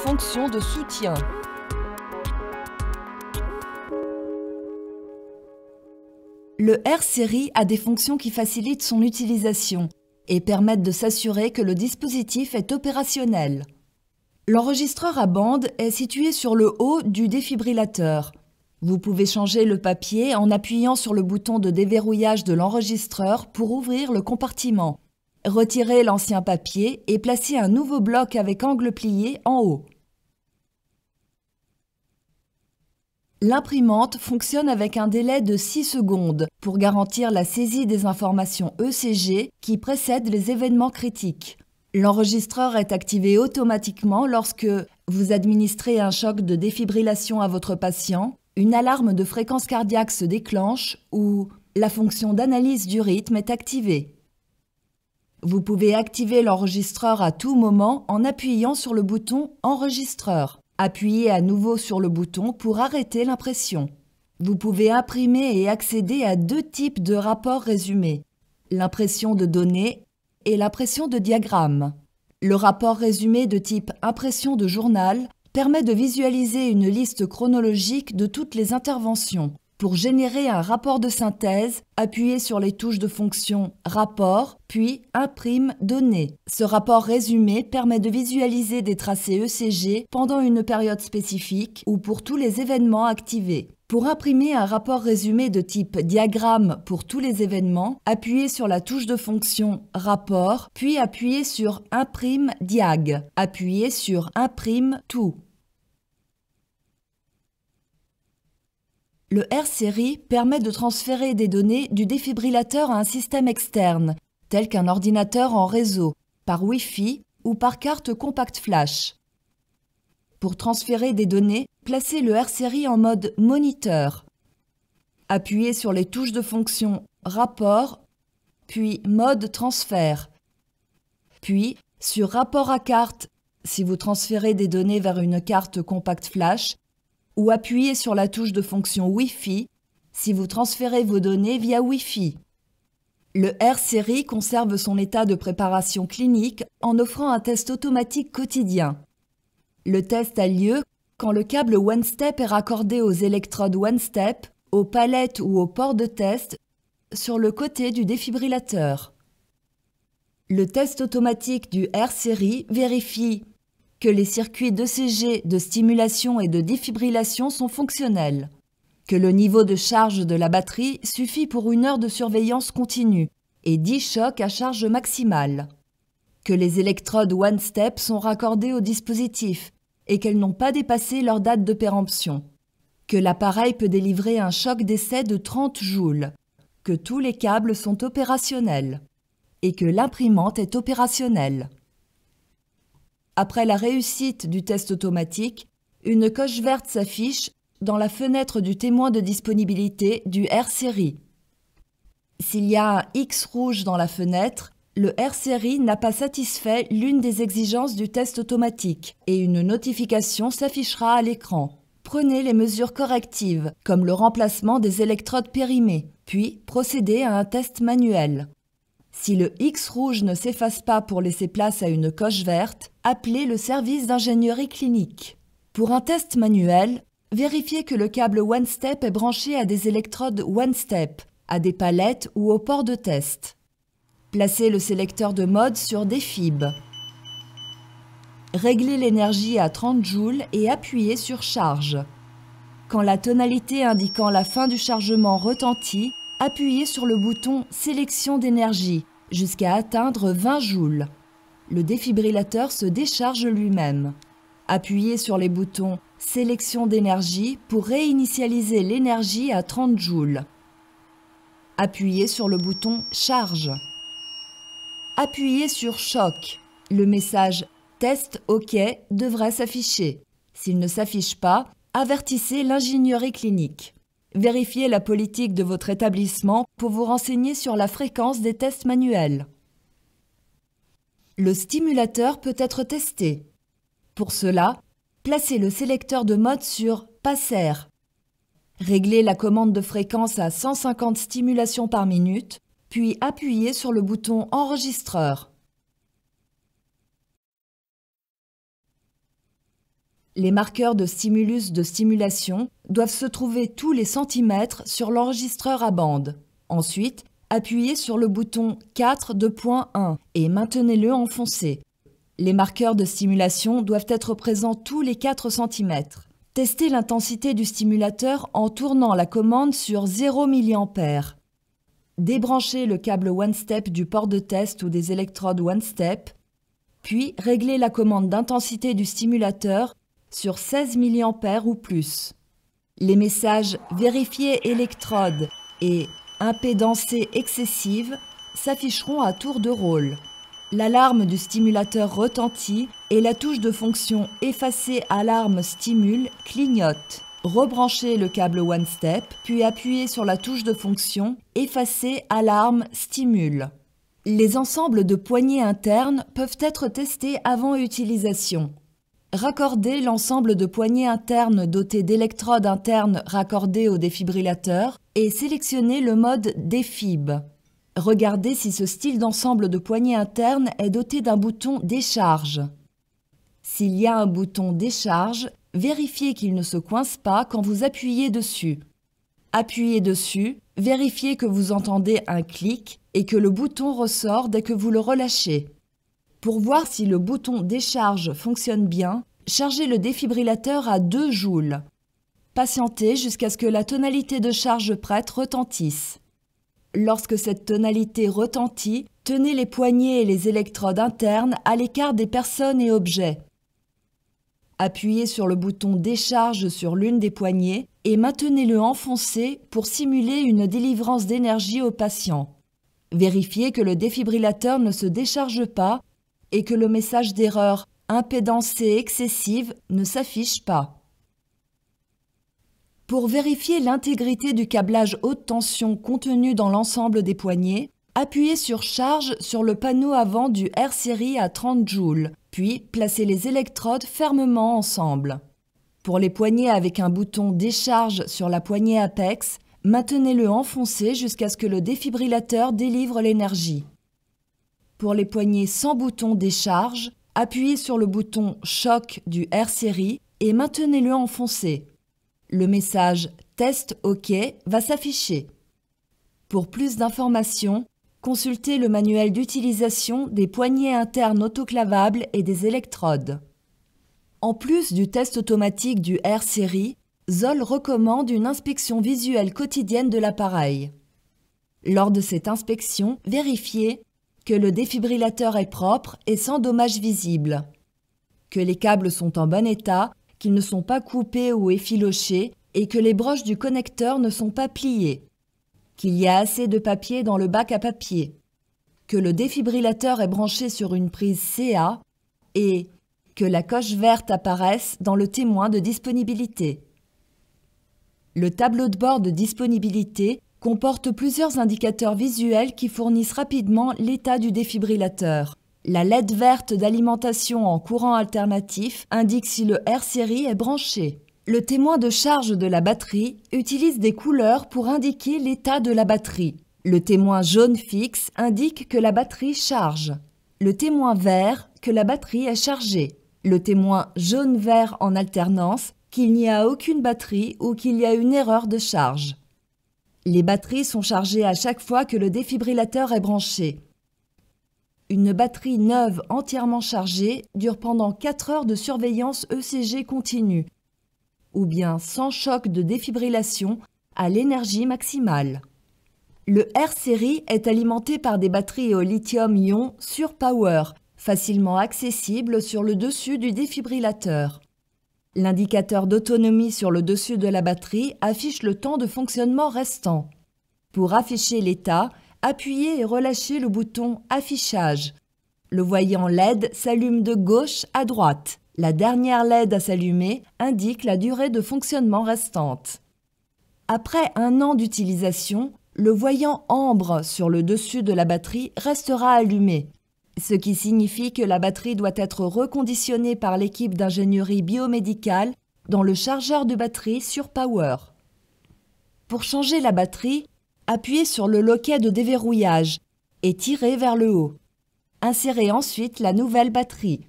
Fonction de soutien. Le R-Series a des fonctions qui facilitent son utilisation et permettent de s'assurer que le dispositif est opérationnel. L'enregistreur à bande est situé sur le haut du défibrillateur. Vous pouvez changer le papier en appuyant sur le bouton de déverrouillage de l'enregistreur pour ouvrir le compartiment. Retirez l'ancien papier et placez un nouveau bloc avec angle plié en haut. L'imprimante fonctionne avec un délai de 6 secondes pour garantir la saisie des informations ECG qui précèdent les événements critiques. L'enregistreur est activé automatiquement lorsque vous administrez un choc de défibrillation à votre patient, une alarme de fréquence cardiaque se déclenche ou la fonction d'analyse du rythme est activée. Vous pouvez activer l'enregistreur à tout moment en appuyant sur le bouton « Enregistreur ». Appuyez à nouveau sur le bouton pour arrêter l'impression. Vous pouvez imprimer et accéder à deux types de rapports résumés, l'impression de données et l'impression de diagrammes. Le rapport résumé de type impression de journal permet de visualiser une liste chronologique de toutes les interventions. Pour générer un rapport de synthèse, appuyez sur les touches de fonction « Rapport » puis « Imprime données ». Ce rapport résumé permet de visualiser des tracés ECG pendant une période spécifique ou pour tous les événements activés. Pour imprimer un rapport résumé de type diagramme pour tous les événements, appuyez sur la touche de fonction « Rapport » puis appuyez sur « Imprime diag ». Appuyez sur « Imprime tout ». Le R-Series permet de transférer des données du défibrillateur à un système externe, tel qu'un ordinateur en réseau, par Wi-Fi ou par carte compact flash. Pour transférer des données, placez le R-Series en mode moniteur. Appuyez sur les touches de fonction Rapport, puis Mode transfert. Puis sur Rapport à carte si vous transférez des données vers une carte compact flash, ou appuyez sur la touche de fonction Wi-Fi si vous transférez vos données via Wi-Fi. Le R-Series conserve son état de préparation clinique en offrant un test automatique quotidien. Le test a lieu quand le câble OneStep est raccordé aux électrodes OneStep, aux palettes ou aux ports de test sur le côté du défibrillateur. Le test automatique du R-Series vérifie que les circuits d'ECG, de stimulation et de défibrillation sont fonctionnels, que le niveau de charge de la batterie suffit pour 1 heure de surveillance continue et 10 chocs à charge maximale, que les électrodes OneStep sont raccordées au dispositif et qu'elles n'ont pas dépassé leur date de péremption, que l'appareil peut délivrer un choc d'essai de 30 joules, que tous les câbles sont opérationnels et que l'imprimante est opérationnelle. Après la réussite du test automatique, une coche verte s'affiche dans la fenêtre du témoin de disponibilité du R-Series. S'il y a un X rouge dans la fenêtre, le R-Series n'a pas satisfait l'une des exigences du test automatique et une notification s'affichera à l'écran. Prenez les mesures correctives, comme le remplacement des électrodes périmées, puis procédez à un test manuel. Si le X rouge ne s'efface pas pour laisser place à une coche verte, appelez le service d'ingénierie clinique. Pour un test manuel, vérifiez que le câble OneStep est branché à des électrodes OneStep, à des palettes ou au port de test. Placez le sélecteur de mode sur Défib. Réglez l'énergie à 30 joules et appuyez sur Charge. Quand la tonalité indiquant la fin du chargement retentit, appuyez sur le bouton Sélection d'énergie jusqu'à atteindre 20 joules. Le défibrillateur se décharge lui-même. Appuyez sur les boutons Sélection d'énergie pour réinitialiser l'énergie à 30 joules. Appuyez sur le bouton Charge. Appuyez sur Choc. Le message Test OK devrait s'afficher. S'il ne s'affiche pas, avertissez l'ingénierie clinique. Vérifiez la politique de votre établissement pour vous renseigner sur la fréquence des tests manuels. Le stimulateur peut être testé. Pour cela, placez le sélecteur de mode sur Passer. Réglez la commande de fréquence à 150 stimulations par minute, puis appuyez sur le bouton Enregistreur. Les marqueurs de stimulus de stimulation doivent se trouver tous les centimètres sur l'enregistreur à bande. Ensuite, appuyez sur le bouton 4 de point 1 et maintenez-le enfoncé. Les marqueurs de stimulation doivent être présents tous les 4 cm. Testez l'intensité du stimulateur en tournant la commande sur 0 mA. Débranchez le câble OneStep du port de test ou des électrodes OneStep, puis réglez la commande d'intensité du stimulateur sur 16 mA ou plus. Les messages « Vérifier électrode » et « Impédancée excessive » s'afficheront à tour de rôle. L'alarme du stimulateur retentit et la touche de fonction « Effacer alarme stimule » clignote. Rebranchez le câble OneStep, puis appuyez sur la touche de fonction « Effacer alarme stimule ». Les ensembles de poignées internes peuvent être testés avant utilisation. Raccordez l'ensemble de poignées internes doté d'électrodes internes raccordées au défibrillateur et sélectionnez le mode défib. Regardez si ce style d'ensemble de poignées internes est doté d'un bouton décharge. S'il y a un bouton décharge, vérifiez qu'il ne se coince pas quand vous appuyez dessus. Appuyez dessus, vérifiez que vous entendez un clic et que le bouton ressort dès que vous le relâchez. Pour voir si le bouton décharge fonctionne bien, chargez le défibrillateur à 2 joules. Patientez jusqu'à ce que la tonalité de charge prête retentisse. Lorsque cette tonalité retentit, tenez les poignées et les électrodes internes à l'écart des personnes et objets. Appuyez sur le bouton décharge sur l'une des poignées et maintenez-le enfoncé pour simuler une délivrance d'énergie au patient. Vérifiez que le défibrillateur ne se décharge pas et que le message d'erreur « Impédancée excessive » ne s'affiche pas. Pour vérifier l'intégrité du câblage haute tension contenu dans l'ensemble des poignées, appuyez sur Charge sur le panneau avant du R-Series à 30 joules, puis placez les électrodes fermement ensemble. Pour les poignées avec un bouton Décharge sur la poignée apex, maintenez-le enfoncé jusqu'à ce que le défibrillateur délivre l'énergie. Pour les poignées sans bouton Décharge, appuyez sur le bouton Choc du R-Series et maintenez-le enfoncé. Le message « Test OK » va s'afficher. Pour plus d'informations, consultez le manuel d'utilisation des poignées internes autoclavables et des électrodes. En plus du test automatique du R-Series, Zoll recommande une inspection visuelle quotidienne de l'appareil. Lors de cette inspection, vérifiez que le défibrillateur est propre et sans dommages visibles, que les câbles sont en bon état, qu'ils ne sont pas coupés ou effilochés et que les broches du connecteur ne sont pas pliées, qu'il y a assez de papier dans le bac à papier, que le défibrillateur est branché sur une prise CA et que la coche verte apparaisse dans le témoin de disponibilité. Le tableau de bord de disponibilité comporte plusieurs indicateurs visuels qui fournissent rapidement l'état du défibrillateur. La LED verte d'alimentation en courant alternatif indique si le R-Series est branché. Le témoin de charge de la batterie utilise des couleurs pour indiquer l'état de la batterie. Le témoin jaune fixe indique que la batterie charge. Le témoin vert que la batterie est chargée. Le témoin jaune-vert en alternance qu'il n'y a aucune batterie ou qu'il y a une erreur de charge. Les batteries sont chargées à chaque fois que le défibrillateur est branché. Une batterie neuve entièrement chargée dure pendant 4 heures de surveillance ECG continue, ou bien sans choc de défibrillation à l'énergie maximale. Le R-Series est alimenté par des batteries au lithium-ion SurPower, facilement accessibles sur le dessus du défibrillateur. L'indicateur d'autonomie sur le dessus de la batterie affiche le temps de fonctionnement restant. Pour afficher l'état, appuyez et relâchez le bouton « Affichage ». Le voyant LED s'allume de gauche à droite. La dernière LED à s'allumer indique la durée de fonctionnement restante. Après 1 an d'utilisation, le voyant ambre sur le dessus de la batterie restera allumé, ce qui signifie que la batterie doit être reconditionnée par l'équipe d'ingénierie biomédicale dans le chargeur de batterie SurPower. Pour changer la batterie, appuyez sur le loquet de déverrouillage et tirez vers le haut. Insérez ensuite la nouvelle batterie.